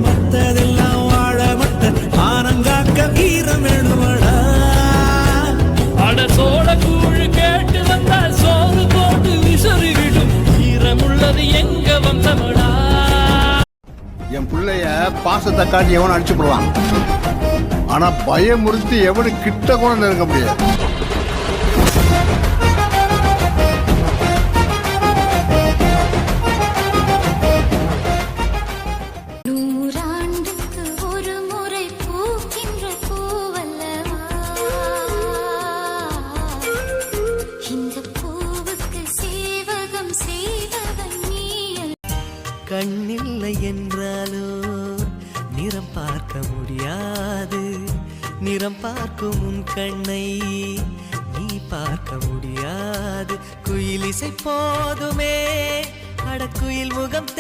மத்ததெல்லாம் வாழ மட்ட ஆனங்காக்க வீரம் வேணுமடா. அட சோழ கூழ் கேட்டு வந்தா சோறு போட்டு விசறிவிடும் வீரமுள்ளது எங்க வம்சமடா. என் பிள்ளைய பாசத்தை காட்டி எவனும் அடிச்சு போடுவான். ஆனா பயமுறுத்தி எவனு கிட்ட கூட நெருங்க முடியாது. கண்ணில்லை என்றாலோ நிறம் பார்க்க முடியாது. நிறம் பார்க்கும் உன் கண்ணை நீ பார்க்க முடியாது. குயில் இசை போதுமே அடக்குயில் முகம்